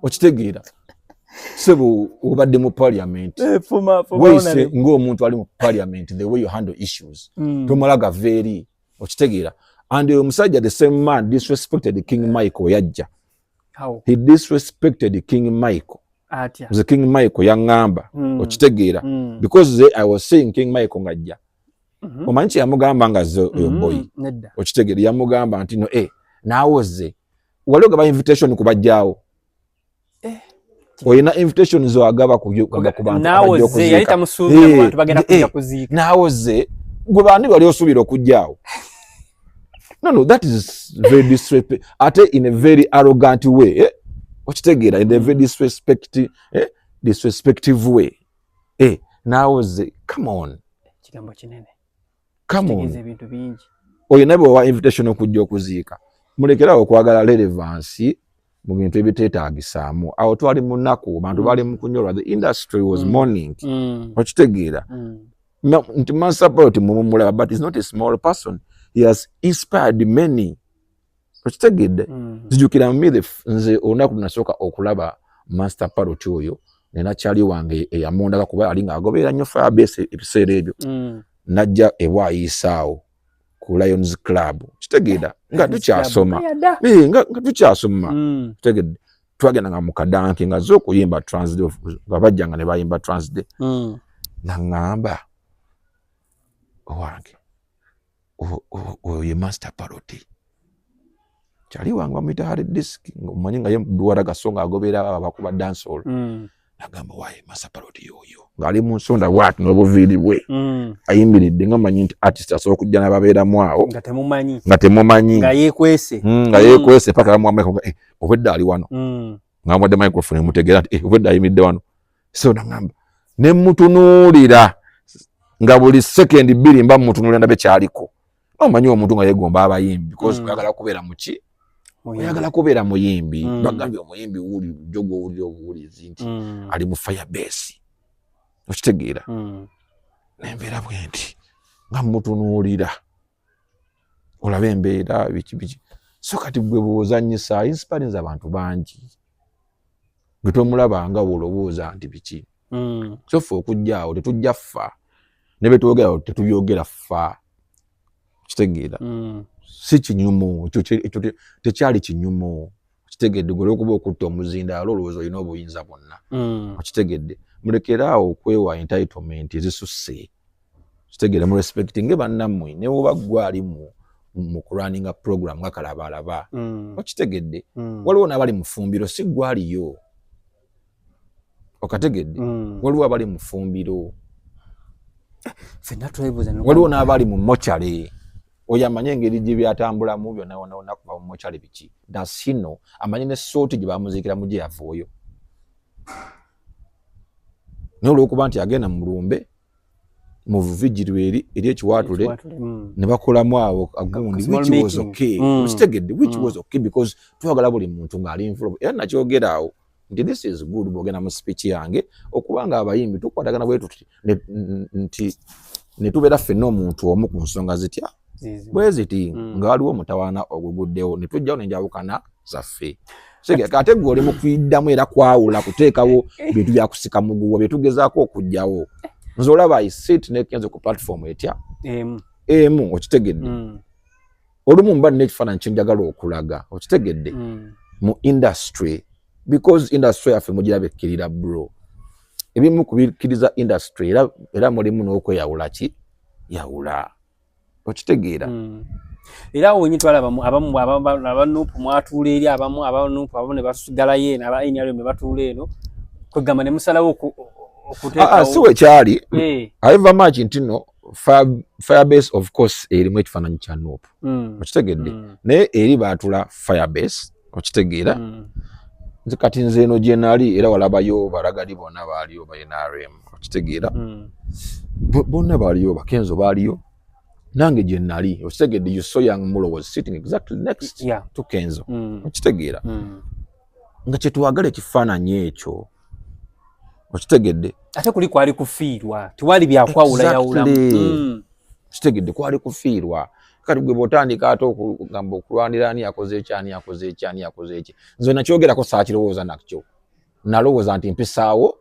okitegeera sebo obadde mu parliament weise ng'omuntu ali mu parliament the way you handle issues tomala gava eri okitegeera and omusajja the same man disrespected King Michael yajja. How? He disrespected King Michael. The King Michael yangamba okitegeera because I was saying King Michael ngajja omanyi yamugamba nga zo boy okitegere yamugamba nti no naawoze wali ogaba invitation kubajjaawo oyina invitation zo agaba ku bantu naawoze yali tamusuubira ku bantu bagenda kujja kuziika naawoze gwe bandi bali osuubira okujjaawo. No, that is very disrespectful. Ate in a very arrogant way. Okitegeera in a very disrespectful way. Now come on. Kigambo kinene. Come on. Ebintu bingi. Oyinabo wa invitation okujja okuziika. Mulekerawo okwagala relevance mu bintu ebiteetaagisaamu. Awo twali mu nnaku abantu bali mu kunyolwa. The industry was mourning. Okitegeera. Nti Master Parrot mumulaba, but he's not a small person. He has inspired many. Okitegedde zijukira mmire nze olunaku nasooka okulaba Master Parrot oyo nena kyali wange eyamondaga kuba ali ng'agoberera nnyo Firebase ebiseera ebyo najja ebwayisaawo ku Lions Club. Kitegeera nga tukyasoma nga tukyasoma kitegedde twagenda nga mu kadanki nga zo okuyimba Transday nga bajjanga ne bayimba Transday naŋŋamba owange oye Master Parrot kyali wange bamuyita hard disk omanyi nga ye duwara gasonga agoberera abakuba dancehall nagamba waye Master Parrot yoyo ng'ali mu nsonda bwati n'obuviiri bwe ayimbiridde nga manyi nti artist asobola okujja n'ababeeramu awo nga temumanyi nga yeekwese paka bamwameka obwedda ali wano nga mwadde microphone mutegeera nti obwedda ayimiridde wano so nagamba ne mutunuulira nga buli sekendi bbiri mba mutunuulira ndabe kyaliko omanyi omuntu nga yegomba abayimbi because oyagala kubeera muki oyagala kubeera muyimbi bagambye omuyimbi wuli jogo wuli obuwulizi nti ali mu Firebase okitegeera nembeera bwe nti nga mutunuulira olaba embeera biki so kati gwe bw'ozannyisa inspirinze abantu bangi gwe tomulaba nga bw'olowooza nti biki so ffe okujjaawo tetujja ffa ne bye twogera tetubyogera ffa kitegeera si kinyumu ekyo tekyali kinyumu kitegedde gwe olwokuba okutta omuzindaalo olowooza olina obuyinza bwonna okitegedde mulekeraawo okwewa entitlement ezisusse kitegedde mu respectinge bannammwe ne woba ggwe ali mu kurunninga program nga kalabalaba okitegedde waliwo n'abali mu ffumbiro si ggwe aliyo okategedde waliwo abali mu ffumbiro waliwo n'abali mu mochale oyo amanye engeri gye byatambulamu byonna kuva mu mochale biki dasino amanye ne sooti gye bamuziikiramu gye yavaayo naye olw'okuba nti agenda mu lumbe mu vuvigirwa eri ekiwaatule ne bakolamu awo agundi which was okay kitegedde which was okay because twagala buli muntu ng'ali involved era nakyogera awo nti this is good bw'ogenda mu speech yange okuba nga abayimbi tukwatagana bwe tuti nti ne tubeera ffenna omuntu omu ku nsonga zitya bwe ziti nga waliwo omutawaana oguguddewo ne tujjawo n'enjawukana zaffe ate gwe oli mu kuyiddamu era kwawula kuteekawo bintu byakusika muguwa bye tugezaako okugjawo nze olaba isit nekenze ku platform etya emu okitegedde olumu mba nina ekifaananyi kyenjagala okulaga okitegedde mu industry because industry yaffe mugiraba ekkirira bro ebimu kubikkiriza industry era mulimu n'okweyawula ki yawula okitegeera era wenyi twalaba abamu abanupu mwatuula eri abamu ne basigalayo eno aba NRM ne batuula eno kwegamba ne musalawo okuteekawo si wekyali aiva mach nti no Firebase of course erimu ekifaananyi kya nupu okitegedde naye eri baatula Firebase okitegeera kati nze eno gye nali era walabayo balagali bonna baaliyo ba NRM okitegeera bonna baaliyo bakenzo baaliyo nange gye nali okitegedde you saw young Mulo was sitting exactly next to Kenzo okitegeera nga kyetwagala ekifaananyi ekyo okitegedde ate kuli kwali kufiirwa tiwali byakwawula yawulamu okitegedde kwali kufiirwa kati gwe bw'otandika ate okugamba okulwanira ani yakoze eki nze nakyogerako saakirowooza nakyo nalowooza nti mpisaawo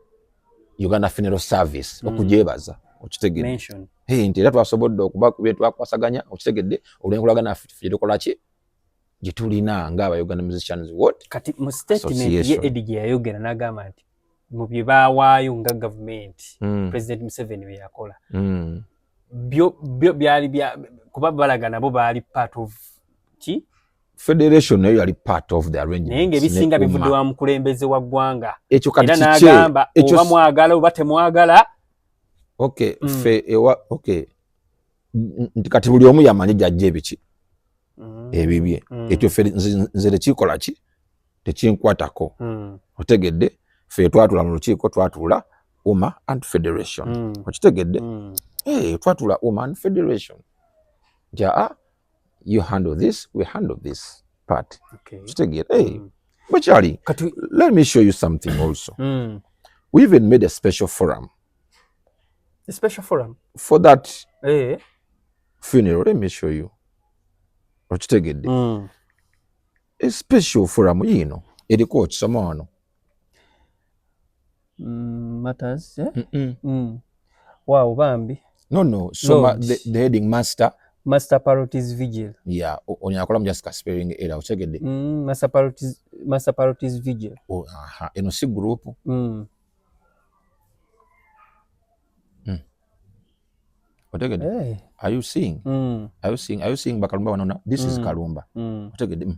Uganda Funeral Service okugyebaza okitegedde nti era twasobodde okuba bye twakwasaganya okitegedde olw'enkolagana ffe tukola ki gye tulina ng'aba Uganda Musicians kati mu statement ye Eddie gye yayogera n'agamba nti mu bye baawaayo nga gavumenti President Museveni bye yakola byali bya kuba balaga nabo baali part of federation nayo yali part of the arrangement. Naye ng'ebisinga bivudde wa mukulembeze wa ggwanga. Ekyo kati kiki? Era n'agamba oba mwagala oba temwagala. Okay, nti kati buli omu yamanyi gy'ajja ebiki ebibye. Ekyo ffe nze tekikola ki tekinkwatako. Otegedde ffe twatula mu lukiiko twatula UMA and Federation. Okitegedde? Twatula UMA and Federation. You handle this, we handle this part. Okay. But Charlie, let me show you something also. We even made a special forum. A special forum? For that funeral, let me show you. A special forum, you know. Edi coach, someone. Matters, Wow, Bambi. No. So the heading master Parrotis Vigil. Yeah, onyakola mjasika sparing era uchegede. Master Parrotis Vigil. Eno si group. Otegede. Hey. Are you seeing? Are you seeing Bakalumba wanona? This is Kalumba. Otegede.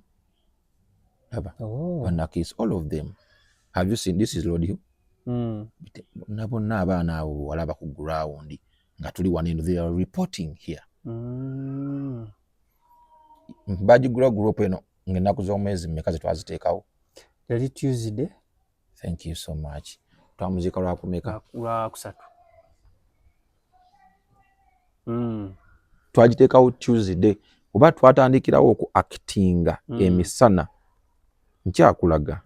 Banakis, all of them. Have you seen? This is Lord Hugh. Nabona abana abo walaba ku ground nga tuli waneno, they are reporting here. Bajigula group eno ngenaku z'omwezi mmeka twaziteekawo? Yali Tuesday. Thank you so much. Twamuzika lwa kumeka? Lwa kusatu. Twagiteekawo Tuesday. Oba twatandikirawo oku actinga emisana. Nkyakulaga.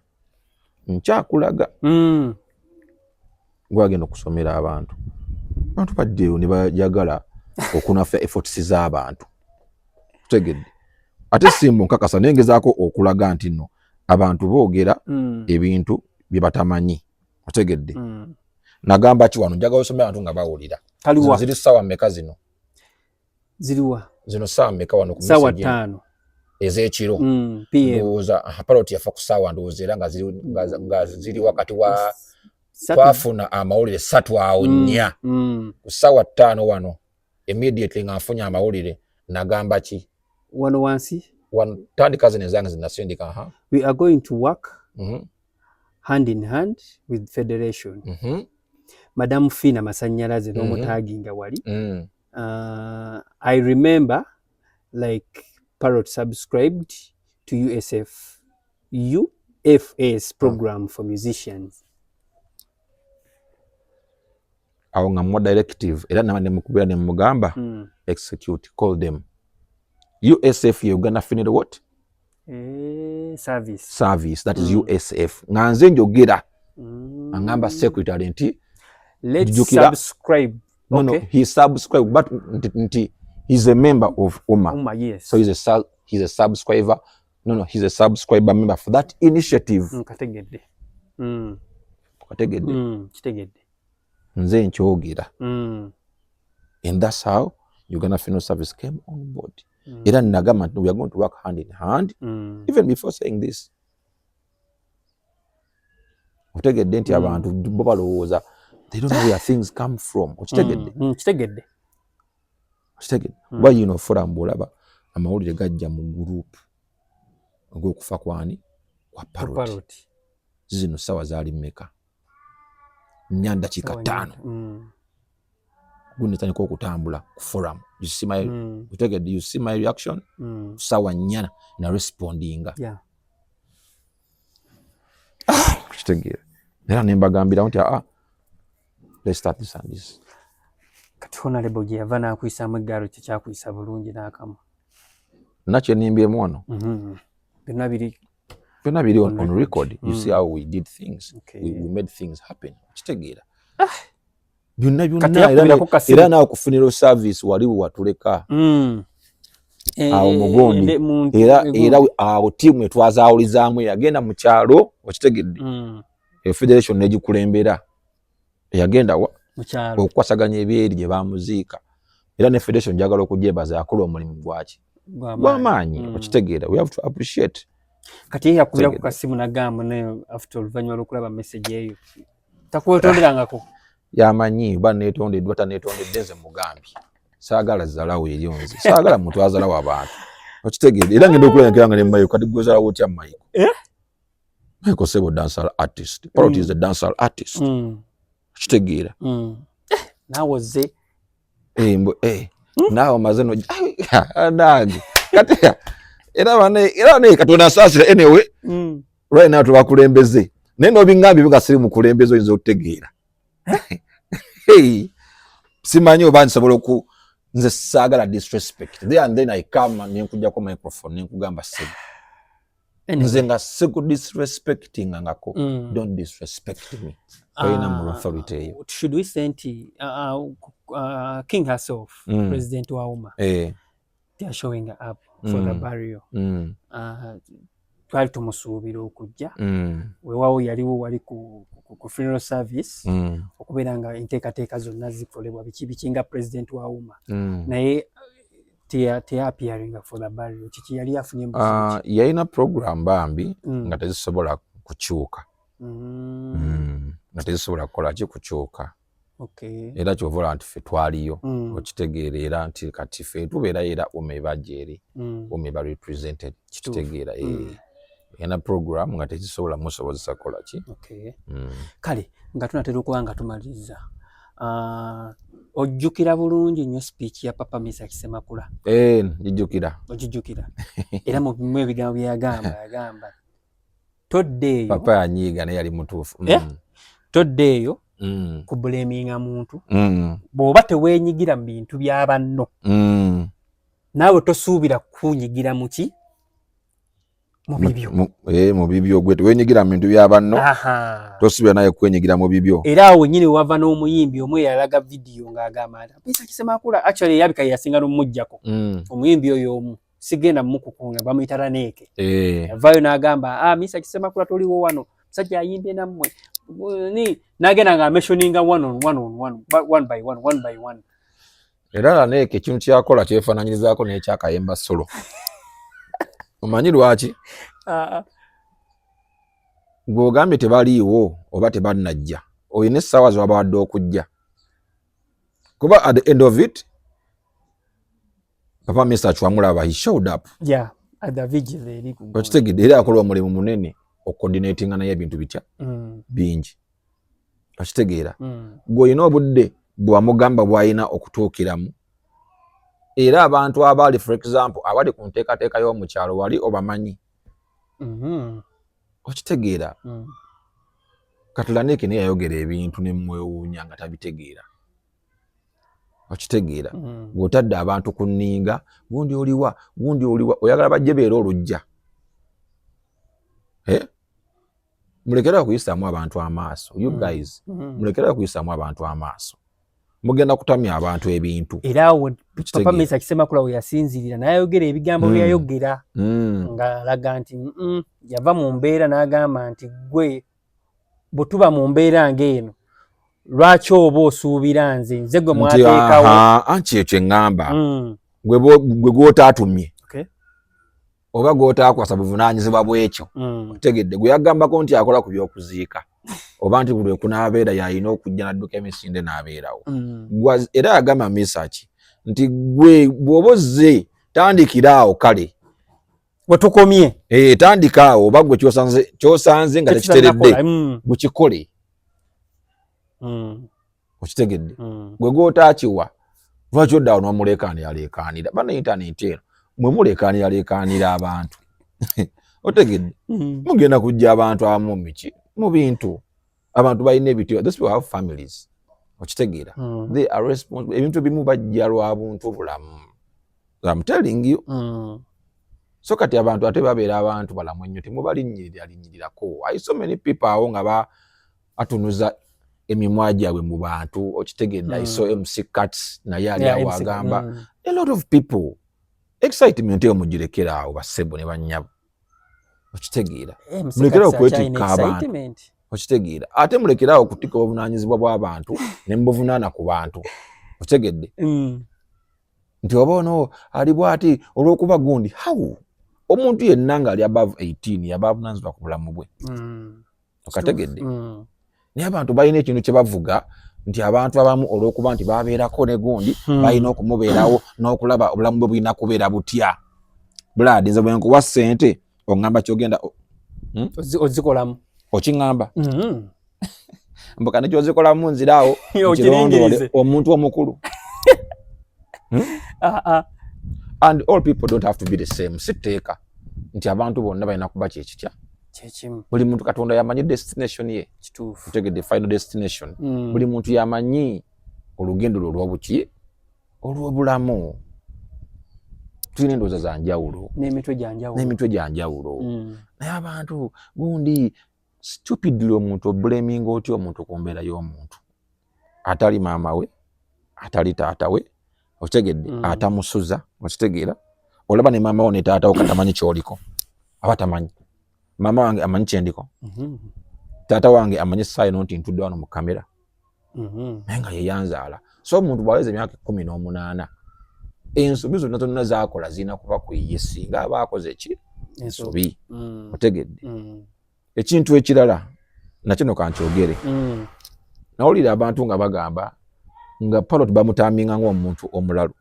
Gwagenda okusomera abantu. Abantu baddeyo ne bajagala okunafa efforts z'abantu. Tegedde. Ate simbo nkakasa nengezaako okulaga nti nno abantu boogera ebintu bye batamanyi. Otegedde. Nagamba ki wano njagala osomera abantu nga bawulira. Ziri sawa mmeka zino? Ziriwa? Zino sawa mmeka wano ku message? Sawa 5. Ezekiro. PM. Ndowooza Parrot yafa ku sawa ndowooza era nga ziri wakati wa twafuna amawulire 3 awo 4. Ku sawa 5 wano. Immediately nga nfunya amawulire nagamba ki? Wano wansi? Tandika zino ezange zinasindika. We are going to work hand in hand with Federation. Madam Fina Masanyalaze n'omutaaginga wali. I remember like Parrot subscribed to UFS program for musicians. Awo nga mwa directive era namane mukubira ne mugamba execute, call them. USF Uganda Funeral what? Service, that is USF. Nga nze njogera angamba secretary nti let's subscribe. No, he subscribe but he's a member of UMA. Yes. So he's a subscriber. No, he's a subscriber member for that initiative. Kategedde. Kitegedde. Nze nkyogera. And that's how Uganda Funeral Service came on board. Era nagamba we are going to work hand in hand. Even before saying this. Otegedde nti abantu bo balowooza they don't know where things come from. Kitegedde. Why you know forum bolaba amawulire gajja mu group ogw'okufa kwani kwa Parrot. Zino sawa zaali mmeka? Nyanda kika 5. Gunetandika okutambula ku forum. You see my you see my reaction? Sawa nyana na respondinga. Yeah. Kitegera. Era nembagambira nti let's start this and this. Kati honorable gye yava n'akuyisaamu eggaalo kyakwisa bulungi n'akamu. Nakyo nimbyemu wano. Byonna biri on record. You see how we did things. We made things happen. Kitegeera. Byonna era naawe ku funeral service waliwo watuleka. Awo mugondi. Era awo tiimu etwazaawulizaamu yagenda mu kyalo okitegedde. Federation negikulembera. Yagenda okukwasaganya ebyeri gye bamuziika. Era ne Federation njagala okugyebaza yakola omulimu gwaki gw'amaanyi. Okitegeera. We have to appreciate. Kati yakubira ku kasimu nagamba naye after oluvannyuma lw'okulaba message eyo takwetonderangako. Yamanyi ba neetondedde bata neetondedde nze mugambi saagala zalawo erionze saagala muntu azalawo abantu okitegeera era ngenda okulenkera nga ne Maiko kati gwe zalawo otya Maiko Maiko Ssebo dancehall artist Parrot is a dancehall artist okitegeera naawe ozze naawe omaze nange kati era naye Katonda asaasira anyway right now tubakulembeze naye n'obingambye nga siri mukulembeze oyinza okutegeera simanyi oba nsobola nze saagala disrespect there and then I come and nenkujjako microphone nenkugamba Ssebo nze nga siku disrespecting ngako don't disrespect me oyina mu authority eyo. Should we send King herself President Wauma they are showing up for the burial twali tumusuubira okujja weewaawo yaliwo wali ku funeral service okubeera nga enteekateeka zonna zikolebwa biki nga President Wauma naye appearing for the burial kiki yali afunye yalina program bambi nga tezisobola kukyuka nga tezisobola kukolaki kukyuka era kyovola nti ffe twaliyo okitegeera era nti kati ffe tubeera era omebajja eri omeba represented kitutegeera yalina program nga tezisobola musobozesa kukolaki kale nga tunatera okuba nga tumaliriza ojjukira bulungi nnyo speech ya Papa Mesach Ssemakula njijjukira ogijjukira era mu bimu ebigambo yagamba toddeeyo papa yanyiiga naye yali mutuufu toddeeyo kubuleminga muntu bw'oba teweenyigira mu bintu bya banno naawe tosuubira kunyigira muki mu bibyo gwe teweenyigira mu bintu bya banno tosuubira naye kwenyigira mu bibyo era awo nyini wava n'omuyimbi omwe yalaga vidiyo ng'agamba nti Mesach Ssemakula actually yabika yasinga n'omujjako omuyimbi oyo omu sigenda mukukunga bamuyita Raneeke yavaayo n'agamba Mesach Ssemakula toliwo wano musajja ayimbye nammwe n'agenda nga mentioninga one by one era Raneeke ekintu kyakola kyefaananyirizaako n'ekyakayemba solo omanyi lwaki ng'ogambye tebaliiwo oba tebanajja oyina essaawa zebabawadde okujja kuba at the end of it Papa Mesach wamulaba he showed up at the vigil eri okitegedde era akola omulimu munene ocoordinatinga naye ebintu bitya bingi okitegeera gw'olina obudde bwamugamba bw'alina okutuukiramu era abantu abali for example abali ku nteekateeka y'omukyalo wali obamanyi okitegeera Raneeke naye yayogera ebintu ne mwewuunya nga tabitegeera okitegeera ng'otadde abantu ku nninga gundi oliwa oyagala bajje beera olujja mulekera kuyisaamu abantu amaaso you guys mulekera kuyisaamu abantu amaaso mugenda kutamya abantu ebintu era awo Papa Mesach Ssemakula we yasinzirira n'ayogera ebigambo bye yayogera ng'alaga nti yava mu mbeera n'agamba nti gwe bwe tuba mu mbeera ng'eno lwaki oba osuubira nze gwe mwateekawo anti ekyo eŋŋamba gwe gw'otaatumye oba gw'otaakwasa buvunaanyizibwa bw'ekyo otegedde gwe yagambako nti akola ku by'okuziika oba nti buli okunaabeera yalina okujja n'adduka emisinde n'abeerawo era yagamba Mesach nti gwe bw'oba ozze tandikiraawo kale wetukomye tandikaawo oba gwe kyosanze nga tekiteredde gukikole okitegedde gwe gw'otaakiwa lwaki oddawo n'omuleekaanira bana intaneti eno mwe muleekaanira abantu otegedde mugenda kujja abantu abamu miki mu bintu abantu balina ebityo those people have families okitegeera they are responsible ebintu ebimu bajja lwa buntu bulamu I'm telling you so kati abantu ate babeera abantu balamu ennyo temubalinnyirirako I so many people awo nga atunuza emimwa gyabwe mu bantu okitegedde I saw MC Cuts naye ali awo agamba a lot of people excitement eyo mugirekera awo Bassebo ne bannyabo okitegeera mulekera okwetikka abantu okitegeera ate mulekera okutikka obuvunaanyizibwa bw'abantu ne mubuvunaana ku bantu okitegedde nti oba ono ali bw'ati olw'okuba gundi how omuntu yenna ng'ali above 18 yaba avunaanyizibwa ku bulamu bwe okategedde naye abantu balina ekintu kye bavuga nti abantu abamu olw'okuba nti babeerako ne gundi balina okumubeerawo n'okulaba obulamu bwe bulina kubeera butya. Brad nze bwe nkuwa ssente oŋŋamba kyogenda ozikolamu okiŋŋamba mbuka ne kyozikolamu nziraawo nkirondole omuntu omukulu. And all people don't have to be the same. Siteeka nti abantu bonna balina kuba kyekitya kyekimu. Buli muntu Katonda yamanyi destination ye. Kituufu. Tegedde final destination. Buli muntu yamanyi olugendo lwe olw'obuki olw'obulamu. Tulina endowooza za njawulo n'emitwe gya njawulo. Naye abantu gundi stupidly omuntu obulaminga otya omuntu ku mbeera y'omuntu atali maama we atali taata we okitegedde atamusuza okitegeera. Olaba ne maama wo ne taata wo katamanyi kyoliko aba tamanyi. Maama wange amanyi kyendiko taata wange amanyi sayino nti ntudde wano mu kamera naye nga yeyanzaala. So omuntu bwaweza emyaka 18 ensobi zonna zonna zaakola zirina kuba ku ye singa aba akoze eki ensobi otegedde. Ekintu ekirala nakino kankyogere nawulira abantu nga bagamba nga Parrot bamutaminga ng'omuntu omulalu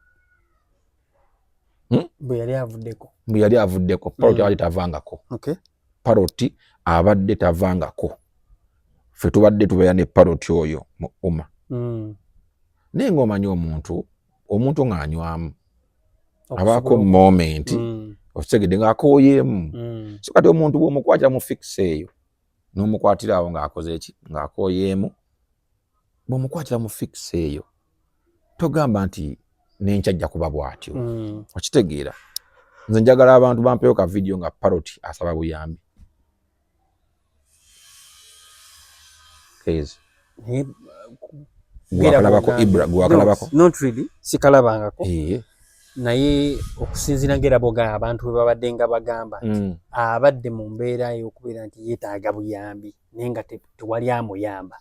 bwe yali avuddeko Parrot abadde tavangako. Parrot abadde tavangako. Ffe tubadde tubeera ne Parrot oyo mu Uma. Naye ng'omanyi omuntu ng'anywamu abaako moment okitegedde ng'akooyeemu. So kati omuntu bw'omukwatira mu fix eyo n'omukwatira awo ng'akoze eki ng'akooyeemu, bw'omukwatira mu fix eyo togamba nti n'enkya ajja kuba bw'atyo okitegeera. Nze njagala abantu bampeyo ka video nga Parrot asaba buyambi. Gwakalabako? Not really. Sikalabangako. Naye okusinziira ng'erabogana abantu bwe babadde nga bagamba nti abadde mu mbeera y'okubeera nti yeetaaga buyambi naye nga tewali amuyamba.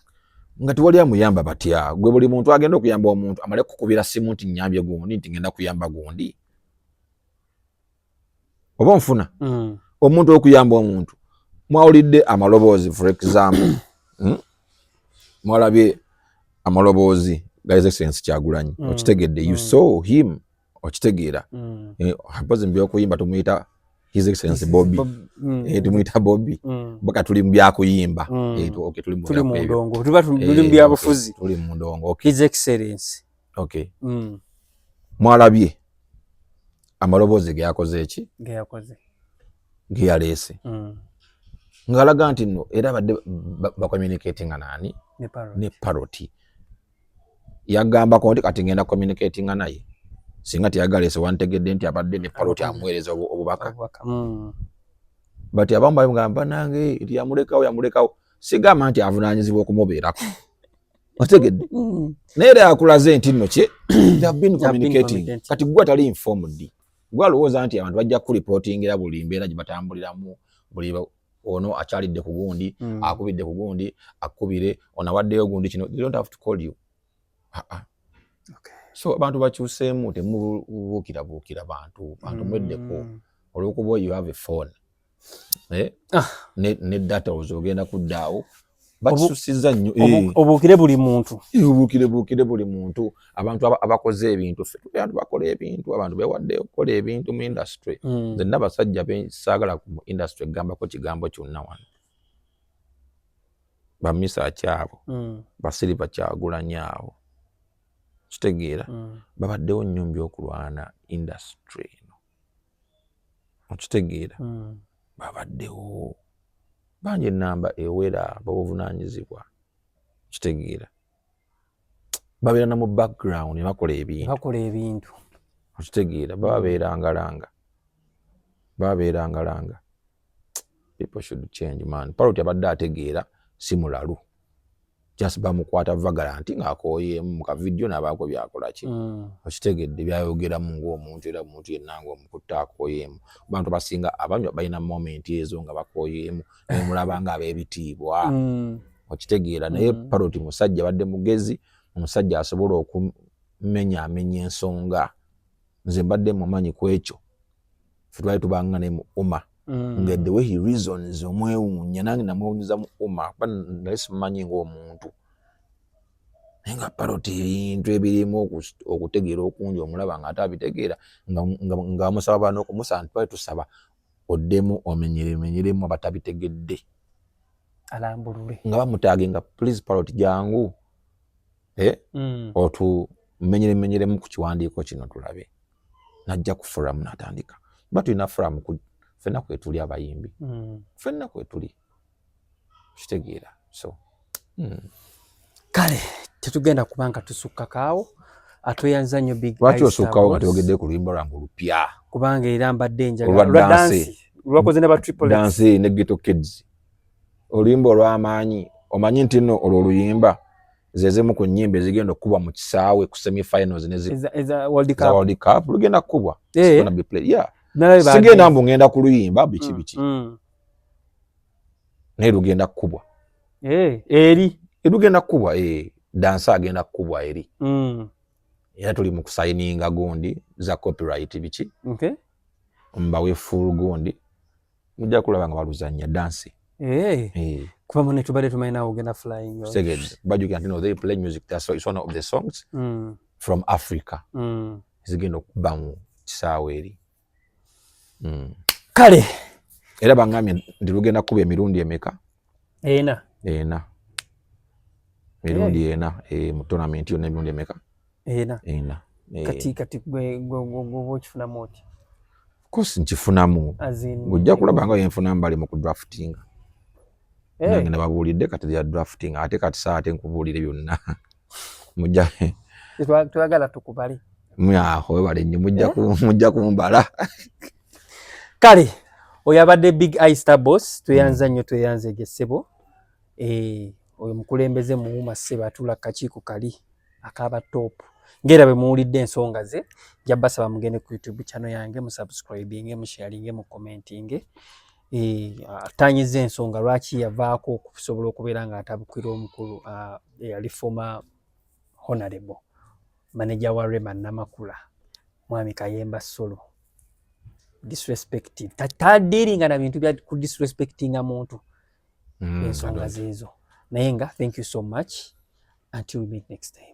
Nga tewali amuyamba batya? Gwe buli muntu agenda okuyamba omuntu amale kukubira simu nti nnyambye gundi nti ngenda kuyamba gundi. Oba nfuna omuntu okuyamba omuntu. Mwawulidde amaloboozi for example. Mwalabye amaloboozi ga His Excellency Kyagulanyi okitegedde. You saw him okitegeera. Mpozi mu by'okuyimba tumuyita His Excellency Bobby. Tumuyita Bobby. Baka tuli mu byakuyimba. Tuli mu ndongo. Tuli mu byabufuzi. Tuli mu ndongo. His Excellency. Okay. Mwalabye amaloboozi ge yakoze eki? Ge yaleese. Ngalaga nti nno era badde communicatinga nani? Ne Parrot. Yagambako nti kati ngenda communicatinga naye. Singa teyagaleese wantegedde nti abadde ne Parrot amuweereza obubaka. Bati abamu bagamba nange yamulekawo. Sigamba nti avunaanyizibwa okumubeerako. Otegedde? Naye era yakulaze nti nno kye they have been communicating. Kati gwe atali informed. Gwe alowooza nti abantu bajja kureportingira buli mbeera gye batambuliramu buli ono akyalidde ku gundi akubidde ku gundi akubire onawaddeyo gundi kino. They don't have to call you. So abantu bakyuseemu temubuukira bantu mweddeko olw'okuba you have a phone ne data ozogenda kuddaawo bakisusiza nnyo. Obuukire buli muntu. Obuukire buli muntu. Abantu abakoze ebintu ffe abantu bakola ebintu abantu beewadde okukola ebintu mu industry. Nze n'abasajja saagala ku industry gambako kigambo kyonna wano. Bamisa kyabo Basiliva Kyagulanyi abo kitegeera babaddewo nnyo mu by'okulwana industry eno okitegeera babaddewo bangi ennamba ewera babuvunaanyizibwa kitegeera babeera na mu background bakola ebintu okitegeera babeerangalanga people should change man. Parrot abadde ategeera si mulalu just bamukwata vagaranti ng'akooyeemu mu kavidiyo n'abaako byakola ki okitegedde byayogeramu ng'omuntu era omuntu yenna ng'omukutte akooyeemu. Abantu basinga abanywa balina momenti ezo nga bakooyeemu nemulaba nga ab'ebitiibwa okitegeera. Naye Parrot musajja badde mugezi omusajja asobola okumenya ensonga. Nze mbadde mumanyi ku ekyo ffe twali tubangane mu Uma nga the way he reasons omwewuunya nange namwewunyiza mu Uma nali simumanyi ng'omuntu nga paroti ebintu ebirimu okutegeera okungi omulaba nga atabitegeera nga musaba bano okumusa ntwaye tusaba oddemu omenyeremu abatabitegedde alambulule nga bamutaage nga please paroti jangu otumenyeremu ku kiwandiiko kino tulabe najja ku forum natandika ba tulina forum fenna kwetuli abayimbi fenna kwetuli kitegeera so kale tetugenda kubanga tusukkakaawo atweyanza nnyo big lwaki osukkawo nga teogedde ku luyimba lwange olupya kubanga era mbadde njagala dansi lwakoze ne ba triple dansi ne Ghetto Kids oluyimba olw'amaanyi omanyi nti nno olwo oluyimba zezemu ku nnyimba ezigenda okubwa mu kisaawe ku semi-finals eza World Cup lugenda kukubwa sigenda mbu ngenda ku luyimba biki naye lugenda kukubwa eri lugenda kukubwa dansa agenda kukubwa eri era tuli mu kusayininga gundi za copyright biki mbawe full gundi mujja kulaba nga baluzanya dansi kuba mune tubadde tumalinawo ogenda flying but you can know they play music that's why it's one of the songs from Africa zigenda okuba mu kisaawe eri kale era bangambye nti lugenda kuba emirundi emeka ena mirundi ena mu tournament yonna emirundi emeka ena kati gwe kifunamu oti kosi nkifunamu ojja kulaba nga yenfunamu bali mu kudraftinga nange nababuulidde kati ya drafting ate kati saa ate nkubuulire byonna mujja twagala tukubale webale nnyo mujja kumbala kale oyo abadde Big Eye Star Boss tweyanza nnyo tweyanza egessebo oyo mukulembeze muwuma ssebe atula kakiiko kali akaba top ngera bwe muwulidde ensonga ze jabasaba mugende ku YouTube channel yange mu subscribing mu sharing mu commenting atanyiza ensonga lwaki yavaako okusobola okubeera nga atabukira omukulu yali former honorable manager wa Rema Namakula Mwami Kayemba Solo disrespecting tadiringa na bintu bya ku disrespectinga muntu ensonga zezo naye nga thank you so much until we meet next time.